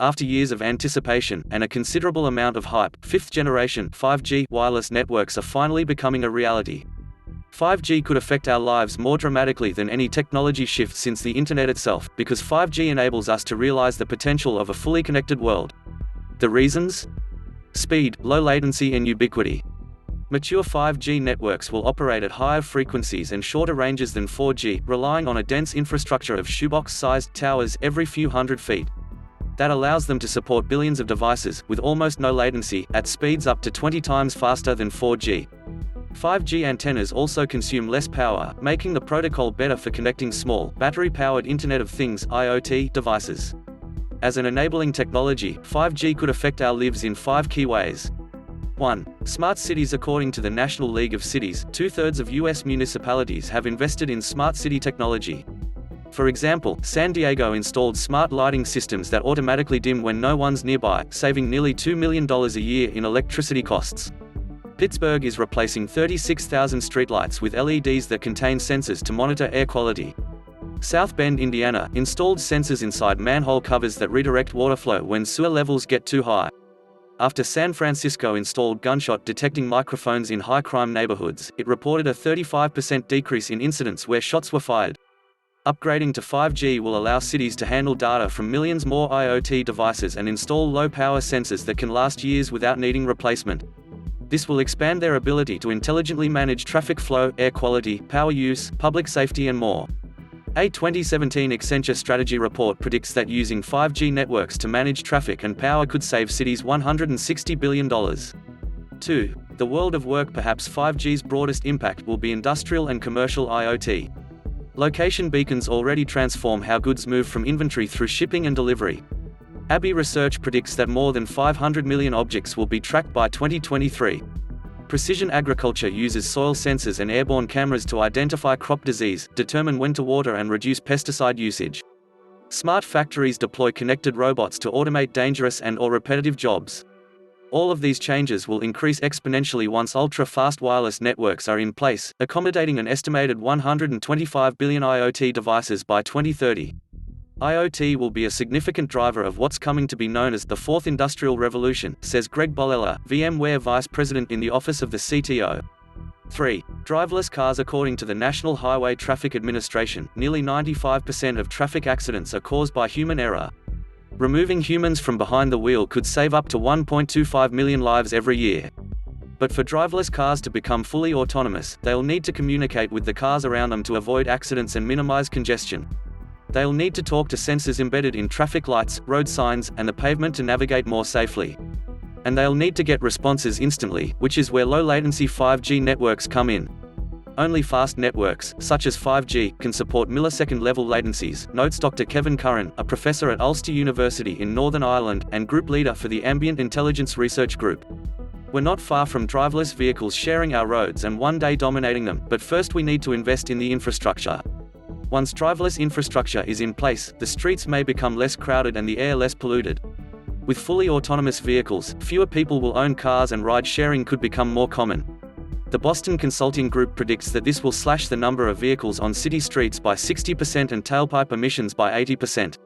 After years of anticipation and a considerable amount of hype, fifth-generation 5G wireless networks are finally becoming a reality. 5G could affect our lives more dramatically than any technology shift since the Internet itself, because 5G enables us to realize the potential of a fully connected world. The reasons? Speed, low latency and ubiquity. Mature 5G networks will operate at higher frequencies and shorter ranges than 4G, relying on a dense infrastructure of shoebox-sized towers every few hundred feet. That allows them to support billions of devices, with almost no latency, at speeds up to 20 times faster than 4G. 5G antennas also consume less power, making the protocol better for connecting small, battery-powered Internet of Things (IoT) devices. As an enabling technology, 5G could affect our lives in 5 key ways. 1. Smart cities. According to the National League of Cities, 2/3 of U.S. municipalities have invested in smart city technology. For example, San Diego installed smart lighting systems that automatically dim when no one's nearby, saving nearly $2 million a year in electricity costs. Pittsburgh is replacing 36,000 streetlights with LEDs that contain sensors to monitor air quality. South Bend, Indiana, installed sensors inside manhole covers that redirect water flow when sewer levels get too high. After San Francisco installed gunshot detecting microphones in high-crime neighborhoods, it reported a 35% decrease in incidents where shots were fired. Upgrading to 5G will allow cities to handle data from millions more IoT devices and install low-power sensors that can last years without needing replacement. This will expand their ability to intelligently manage traffic flow, air quality, power use, public safety and more. A 2017 Accenture strategy report predicts that using 5G networks to manage traffic and power could save cities $160 billion. 2. The world of work. Perhaps 5G's broadest impact will be industrial and commercial IoT. Location beacons already transform how goods move from inventory through shipping and delivery. Abbey Research predicts that more than 500 million objects will be tracked by 2023. Precision agriculture uses soil sensors and airborne cameras to identify crop disease, determine when to water and reduce pesticide usage. Smart factories deploy connected robots to automate dangerous and/or repetitive jobs. All of these changes will increase exponentially once ultra-fast wireless networks are in place, accommodating an estimated 125 billion IoT devices by 2030. IoT will be a significant driver of what's coming to be known as the Fourth Industrial Revolution, says Greg Bolella, VMware Vice President in the Office of the CTO. 3. Driverless cars. According to the National Highway Traffic Administration, nearly 95% of traffic accidents are caused by human error. Removing humans from behind the wheel could save up to 1.25 million lives every year. But for driverless cars to become fully autonomous, they'll need to communicate with the cars around them to avoid accidents and minimize congestion. They'll need to talk to sensors embedded in traffic lights, road signs, and the pavement to navigate more safely. And they'll need to get responses instantly, which is where low-latency 5G networks come in. Only fast networks, such as 5G, can support millisecond-level latencies, notes Dr. Kevin Curran, a professor at Ulster University in Northern Ireland, and group leader for the Ambient Intelligence Research Group. We're not far from driverless vehicles sharing our roads and one day dominating them, but first we need to invest in the infrastructure. Once driverless infrastructure is in place, the streets may become less crowded and the air less polluted. With fully autonomous vehicles, fewer people will own cars and ride-sharing could become more common. The Boston Consulting Group predicts that this will slash the number of vehicles on city streets by 60% and tailpipe emissions by 80%.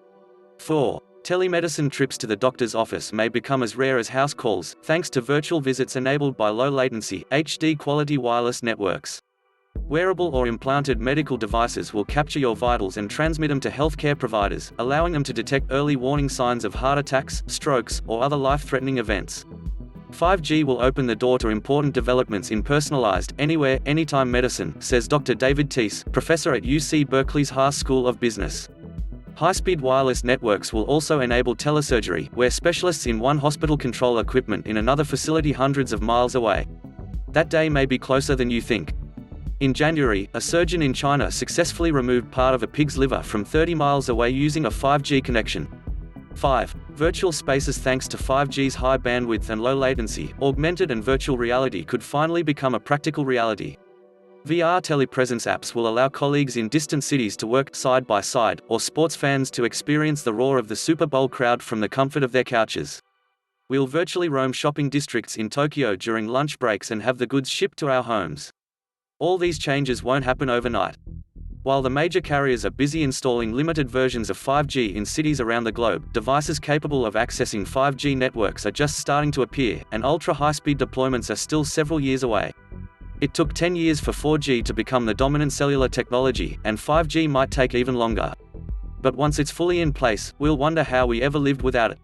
4. Telemedicine. Trips to the doctor's office may become as rare as house calls, thanks to virtual visits enabled by low-latency, HD-quality wireless networks. Wearable or implanted medical devices will capture your vitals and transmit them to healthcare providers, allowing them to detect early warning signs of heart attacks, strokes, or other life-threatening events. 5G will open the door to important developments in personalized, anywhere, anytime medicine, says Dr. David Teese, professor at UC Berkeley's Haas School of Business. High-speed wireless networks will also enable telesurgery, where specialists in one hospital control equipment in another facility hundreds of miles away. That day may be closer than you think. In January, a surgeon in China successfully removed part of a pig's liver from 30 miles away using a 5G connection. 5. Virtual spaces. Thanks to 5G's high bandwidth and low latency, augmented and virtual reality could finally become a practical reality. VR telepresence apps will allow colleagues in distant cities to work side by side, or sports fans to experience the roar of the Super Bowl crowd from the comfort of their couches. We'll virtually roam shopping districts in Tokyo during lunch breaks and have the goods shipped to our homes. All these changes won't happen overnight. While the major carriers are busy installing limited versions of 5G in cities around the globe, devices capable of accessing 5G networks are just starting to appear, and ultra-high-speed deployments are still several years away. It took 10 years for 4G to become the dominant cellular technology, and 5G might take even longer. But once it's fully in place, we'll wonder how we ever lived without it.